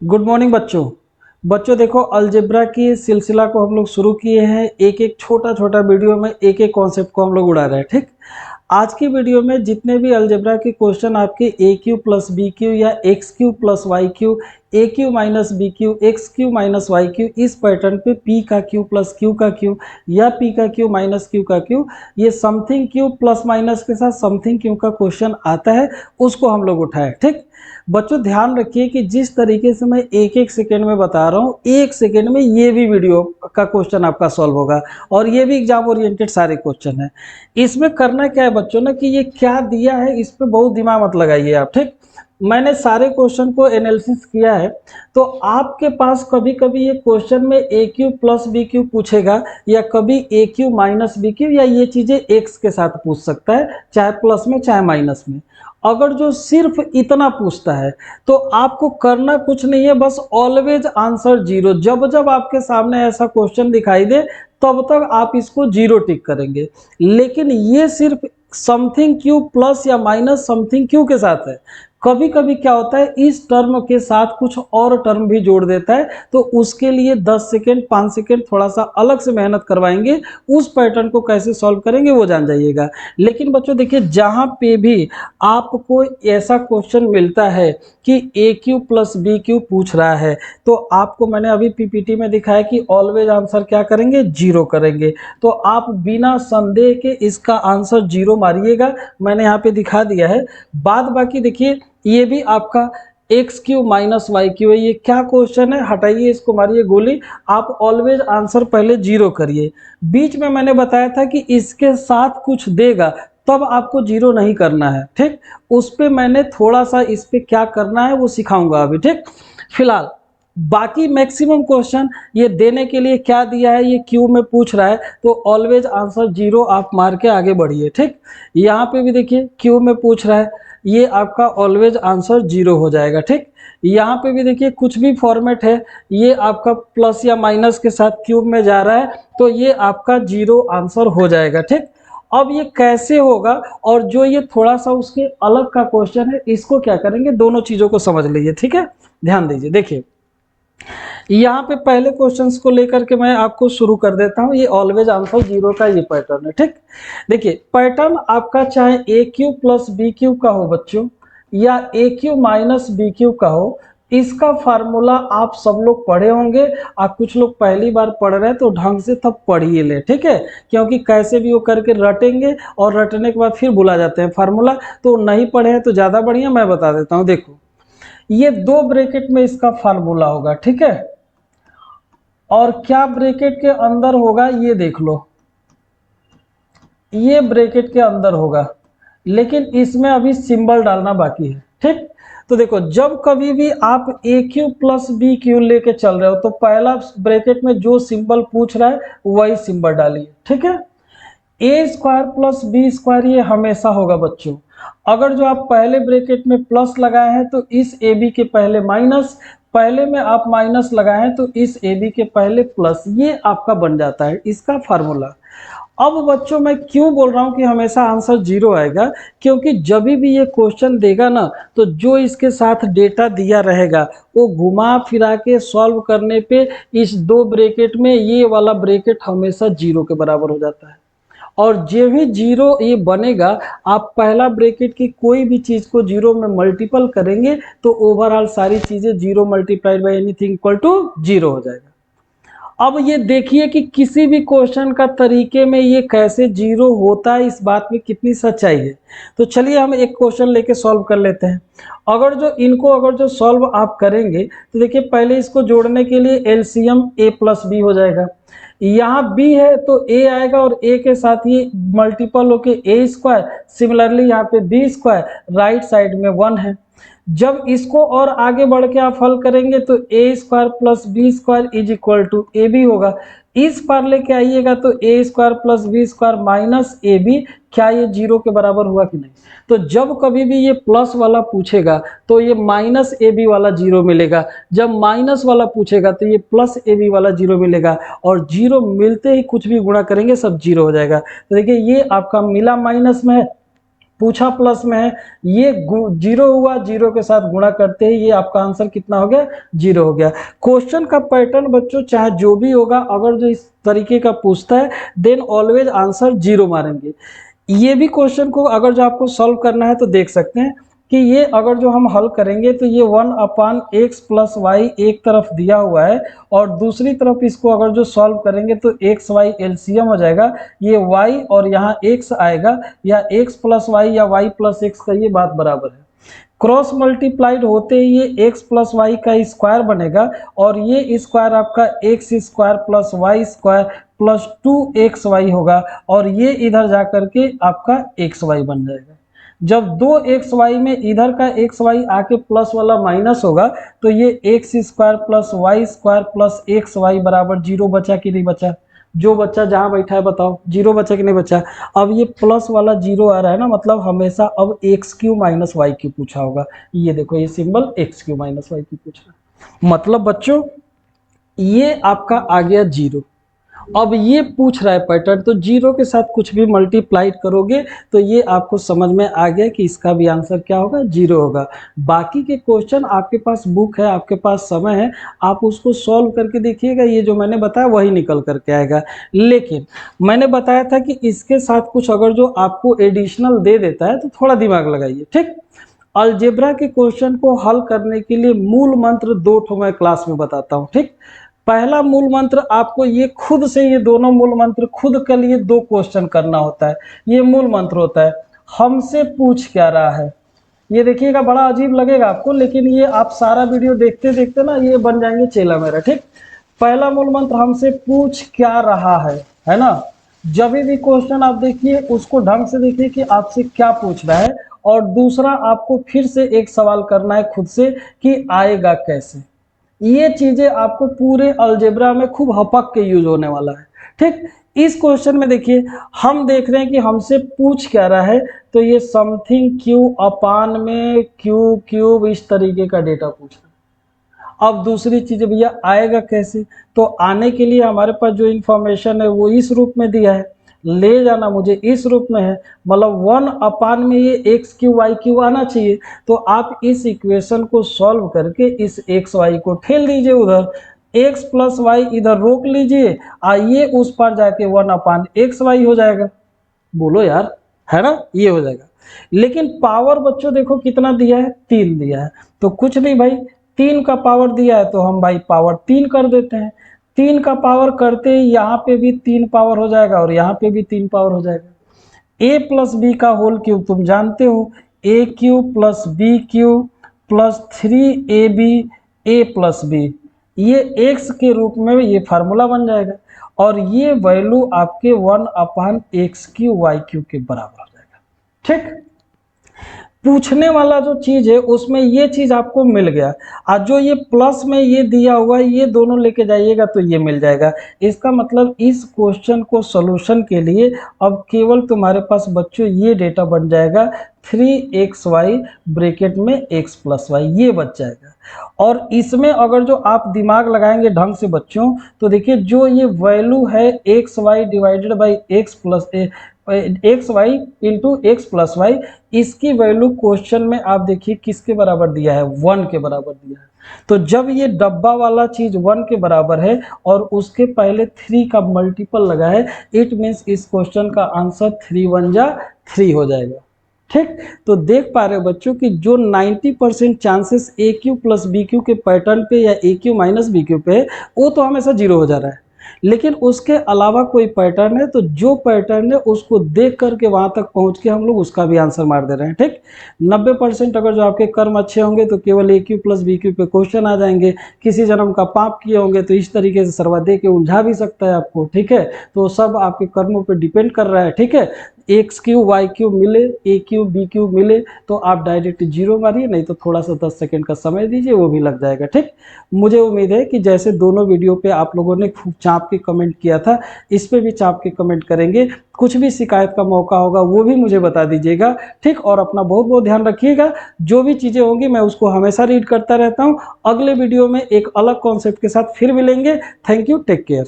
Good morning बच्चों। देखो algebra की सिलसिला को हम लोग शुरू किए हैं। एक एक छोटा छोटा वीडियो में एक एक कॉन्सेप्ट को हम लोग उड़ा रहे हैं। ठीक, आज की वीडियो में जितने भी अलजेब्रा के क्वेश्चन आपके a cube plus b cube या x cube plus y cube, a cube minus b cube, x Q minus y cube, इस पैटर्न पे पी का क्यू प्लस क्यू का क्यू या पी का क्यू माइनस क्यू का cube, ये something cube plus minus के साथ समथिंग क्यू का क्वेश्चन आता है, उसको हम लोग उठाए। ठीक बच्चों, ध्यान रखिए कि जिस तरीके से मैं एक एक सेकेंड में बता रहा हूँ, एक सेकेंड में ये भी वीडियो का क्वेश्चन आपका सॉल्व होगा और ये भी एग्जाम ओरिएंटेड सारे क्वेश्चन है। इसमें करना क्या है बच्चों ना, कि ये क्या दिया है इस पे बहुत दिमाग मत लगाइए आप। ठीक, मैंने सारे क्वेश्चन को एनालिसिस किया है, तो आपके पास कभी कभी ये क्वेश्चन में ए क्यू प्लस बी क्यू पूछेगा या कभी ए क्यू माइनस बी क्यू, या ये चीजें एक्स के साथ पूछ सकता है, चाहे प्लस में चाहे माइनस में। अगर जो सिर्फ इतना पूछता है तो आपको करना कुछ नहीं है, बस ऑलवेज आंसर जीरो। जब जब आपके सामने ऐसा क्वेश्चन दिखाई दे तब तक आप इसको जीरो टिक करेंगे। लेकिन ये सिर्फ समथिंग क्यू प्लस या माइनस समथिंग क्यू के साथ है। कभी कभी क्या होता है, इस टर्म के साथ कुछ और टर्म भी जोड़ देता है, तो उसके लिए 10 सेकेंड 5 सेकेंड थोड़ा सा अलग से मेहनत करवाएंगे। उस पैटर्न को कैसे सॉल्व करेंगे वो जान जाइएगा। लेकिन बच्चों देखिए, जहां पे भी आपको ऐसा क्वेश्चन मिलता है कि ए क्यू प्लस बी क्यू पूछ रहा है, तो आपको मैंने अभी पीपीटी में दिखाया कि ऑलवेज आंसर क्या करेंगे, जीरो करेंगे। तो आप बिना संदेह के इसका आंसर जीरो मारिएगा, मैंने यहाँ पे दिखा दिया है। बाद बाकी देखिए, ये भी आपका x Q minus y q है। ये क्या क्वेश्चन है, हटाइए इसको, मारिए गोली। आप ऑलवेज आंसर पहले जीरो करिए। बीच में मैंने बताया था कि इसके साथ कुछ देगा तब आपको जीरो नहीं करना है। ठीक, उस पे मैंने थोड़ा सा इस पे क्या करना है वो सिखाऊंगा अभी। ठीक, फिलहाल बाकी मैक्सिमम क्वेश्चन ये देने के लिए क्या दिया है, ये क्यू में पूछ रहा है, तो ऑलवेज आंसर जीरो आप मार के आगे बढ़िए। ठीक, यहाँ पे भी देखिए क्यू में पूछ रहा है, ये आपका ऑलवेज आंसर जीरो हो जाएगा। ठीक, यहाँ पे भी देखिए कुछ भी फॉर्मेट है, ये आपका प्लस या माइनस के साथ क्यूब में जा रहा है, तो ये आपका जीरो आंसर हो जाएगा। ठीक, अब ये कैसे होगा, और जो ये थोड़ा सा उसके अलग का क्वेश्चन है, इसको क्या करेंगे, दोनों चीजों को समझ लीजिए। ठीक है, ध्यान दीजिए। देखिए यहाँ पे पहले क्वेश्चंस को लेकर के मैं आपको शुरू कर देता हूँ। ये ऑलवेज आंसर जीरो का ये पैटर्न है। ठीक, देखिए पैटर्न आपका चाहे ए क्यू प्लस बी क्यू का हो बच्चों, या ए क्यू माइनस बी क्यू का हो, इसका फार्मूला आप सब लोग पढ़े होंगे। आप कुछ लोग पहली बार पढ़ रहे हैं तो ढंग से तब पढ़िए ले। ठीक है, क्योंकि कैसे भी वो करके रटेंगे और रटने के बाद फिर भुला जाते हैं फार्मूला, तो नहीं पढ़े हैं तो ज्यादा बढ़िया। मैं बता देता हूँ, देखो ये दो ब्रैकेट में इसका फार्मूला होगा। ठीक है, और क्या ब्रैकेट के अंदर होगा ये देख लो, ये ब्रैकेट के अंदर होगा, लेकिन इसमें अभी सिंबल डालना बाकी है। ठीक, तो देखो जब कभी भी आप ए क्यू प्लस बी क्यू लेके चल रहे हो तो पहला ब्रैकेट में जो सिंबल पूछ रहा है वही सिंबल डालिए। ठीक है, ए स्क्वायर प्लस बी स्क्वायर ये हमेशा होगा बच्चों। अगर जो आप पहले ब्रैकेट में प्लस लगाए हैं तो इस ए बी के पहले माइनस, पहले में आप माइनस लगाए हैं तो इस ए बी के पहले प्लस, ये आपका बन जाता है इसका फार्मूला। अब बच्चों मैं क्यों बोल रहा हूं कि हमेशा आंसर जीरो आएगा, क्योंकि जब भी ये क्वेश्चन देगा ना, तो जो इसके साथ डेटा दिया रहेगा वो घुमा फिरा के सॉल्व करने पे इस दो ब्रैकेट में ये वाला ब्रैकेट हमेशा जीरो के बराबर हो जाता है। और जो भी जीरो ये बनेगा, आप पहला ब्रैकेट की कोई भी चीज को जीरो में मल्टीपल करेंगे तो ओवरऑल सारी चीजें zero multiplied by anything equal to zero हो जाएगा। अब ये देखिए कि किसी भी क्वेश्चन का तरीके में ये कैसे जीरो होता है, इस बात में कितनी सच्चाई है। तो चलिए हम एक क्वेश्चन लेके सॉल्व कर लेते हैं। अगर जो सॉल्व आप करेंगे तो देखिए पहले इसको जोड़ने के लिए एलसीएम ए प्लस बी हो जाएगा। यहाँ b है तो a आएगा और a के साथ ये मल्टीपल होके ए स्क्वायर, सिमिलरली यहाँ पे बी स्क्वायर, राइट साइड में 1 है। जब इसको और आगे बढ़ के आप हल करेंगे तो a square plus b square is equal to a b होगा। इस पार लेके आइएगा तो a square plus b square minus a b, क्या ये जीरो के बराबर हुआ कि नहीं। तो जब कभी भी ये प्लस वाला पूछेगा तो ये माइनस ए बी वाला जीरो मिलेगा, जब माइनस वाला पूछेगा तो ये प्लस ए बी वाला जीरो मिलेगा, और जीरो मिलते ही कुछ भी गुणा करेंगे सब जीरो हो जाएगा। तो देखिए ये आपका मिला माइनस में है, पूछा प्लस में है, ये जीरो हुआ, जीरो के साथ गुणा करते ही ये आपका आंसर कितना हो गया, जीरो हो गया। क्वेश्चन का पैटर्न बच्चों चाहे जो भी होगा, अगर जो इस तरीके का पूछता है देन ऑलवेज आंसर जीरो मारेंगे। ये भी क्वेश्चन को अगर जो आपको सॉल्व करना है तो देख सकते हैं कि ये अगर जो हम हल करेंगे तो ये 1/x + y एक तरफ दिया हुआ है और दूसरी तरफ इसको अगर जो सॉल्व करेंगे तो x y एलसीएम हो जाएगा, ये y और यहाँ x आएगा, या x + y या y + x का ये बात बराबर है। क्रॉस मल्टीप्लाइड होते ही ये x + y का स्क्वायर बनेगा और ये स्क्वायर आपका x² + y² + 2xy होगा और ये इधर जाकर के आपका xy बन जाएगा। जब 2xy में इधर का xy आके प्लस वाला माइनस होगा तो ये x² + y² + xy बराबर 0 बचा कि नहीं बचा? जो बच्चा जहां बैठा है बताओ, 0 बचा कि नहीं बचा? अब ये प्लस वाला 0 आ रहा है ना, मतलब हमेशा अब x³ - y³ पूछा होगा। ये देखो ये सिंबल x³ - y³ पूछा, मतलब बच्चों ये आपका आ गया 0। अब ये पूछ रहा है पैटर्न, तो 0 के साथ कुछ भी मल्टीप्लाइड करोगे तो ये आपको समझ में आ गया कि इसका भी आंसर क्या होगा, 0 होगा। बाकी के क्वेश्चन आपके पास बुक है, आपके पास समय है, आप उसको सॉल्व करके देखिएगा, ये जो मैंने बताया वही निकल करके आएगा। लेकिन मैंने बताया था कि इसके साथ कुछ अगर जो आपको एडिशनल दे देता है तो थोड़ा दिमाग लगाइए, ठीक। अलजेब्रा के क्वेश्चन को हल करने के लिए मूल मंत्र 2 ठो मैं क्लास में बताता हूँ, ठीक। पहला मूल मंत्र आपको ये खुद से, ये दोनों मूल मंत्र खुद के लिए 2 क्वेश्चन करना होता है। ये मूल मंत्र होता है, हमसे पूछ क्या रहा है। ये देखिएगा बड़ा अजीब लगेगा आपको, लेकिन ये आप सारा वीडियो देखते देखते ना ये बन जाएंगे चेला मेरा, ठीक। पहला मूल मंत्र हमसे पूछ क्या रहा है ना। जब भी क्वेश्चन आप देखिए उसको ढंग से देखिए कि आपसे क्या पूछ रहा है, और दूसरा आपको फिर से एक सवाल करना है खुद से कि आएगा कैसे। ये चीजें आपको पूरे अलजेब्रा में खूब हपक के यूज होने वाला है, ठीक। इस क्वेश्चन में देखिए हम देख रहे हैं कि हमसे पूछ क्या रहा है, तो ये समथिंग क्यू अपान में क्यू क्यूब इस तरीके का डेटा पूछ रहा है। अब दूसरी चीज भैया आएगा कैसे, तो आने के लिए हमारे पास जो इंफॉर्मेशन है वो इस रूप में दिया है, ले जाना मुझे इस रूप में है, मतलब 1/, में ये x³ y³ आना चाहिए। तो आप इस इक्वेशन को सॉल्व करके इस x y को ठेल दीजिए उधर, x + y इधर रोक लीजिए, आइए उस पर जाके 1/xy हो जाएगा। बोलो यार, है ना, ये हो जाएगा। लेकिन पावर बच्चों देखो कितना दिया है, 3 दिया है, तो कुछ नहीं भाई, 3 का पावर दिया है तो हम भाई पावर 3 कर देते हैं। 3 का पावर करते ही यहाँ पे भी 3 पावर हो जाएगा और यहाँ पे भी 3 पावर हो जाएगा। a + b का होल क्यूब तुम जानते हो, a³ + b³ + 3ab a + b, ये x के रूप में ये फार्मूला बन जाएगा और ये वैल्यू आपके 1/x³ y³ के बराबर हो जाएगा, ठीक। पूछने वाला जो चीज है उसमें ये चीज आपको मिल गया, और जो ये प्लस में ये दिया हुआ है ये दोनों लेके जाइएगा तो ये मिल जाएगा। इसका मतलब इस क्वेश्चन को सॉल्यूशन के लिए अब केवल तुम्हारे पास बच्चों ये डेटा बन जाएगा, 3xy ब्रैकेट में x + y, ये बच जाएगा। और इसमें अगर जो आप दिमाग लगाएंगे ढंग से बच्चों तो देखिए जो ये वैल्यू है xy / x + y, इसकी वैल्यू क्वेश्चन में आप देखिए किसके बराबर दिया है, 1 के बराबर दिया है। तो जब ये डब्बा वाला चीज 1 के बराबर है और उसके पहले 3 का मल्टीपल लगा है, इट मीन्स इस क्वेश्चन का आंसर 3 × 1 = 3 हो जाएगा, ठीक। तो देख पा रहे हो बच्चों कि जो 90% चांसेस AQ + BQ के पैटर्न पे या AQ - BQ पे, वो तो हमेशा 0 हो जा रहा है। लेकिन उसके अलावा कोई पैटर्न है तो जो पैटर्न है उसको देख करके वहां तक पहुंच के हम लोग उसका भी आंसर मार दे रहे हैं, ठीक। 90% अगर जो आपके कर्म अच्छे होंगे तो केवल AQ + BQ पे क्वेश्चन आ जाएंगे। किसी जन्म का पाप किए होंगे तो इस तरीके से सरवा दे के उलझा भी सकता है आपको, ठीक है। तो सब आपके कर्मों पे डिपेंड कर रहा है, ठीक है। x³ y³ मिले, AQ BQ मिले तो आप डायरेक्ट 0 मारिए, नहीं तो थोड़ा सा 10 सेकंड का समय दीजिए, वो भी लग जाएगा, ठीक। मुझे उम्मीद है कि जैसे दोनों वीडियो पे आप लोगों ने खूब चाप के कमेंट किया था, इस पे भी चाप के कमेंट करेंगे। कुछ भी शिकायत का मौका होगा वो भी मुझे बता दीजिएगा, ठीक। और अपना बहुत बहुत ध्यान रखिएगा, जो भी चीज़ें होंगी मैं उसको हमेशा रीड करता रहता हूँ। अगले वीडियो में एक अलग कॉन्सेप्ट के साथ फिर मिलेंगे। Thank you, take care.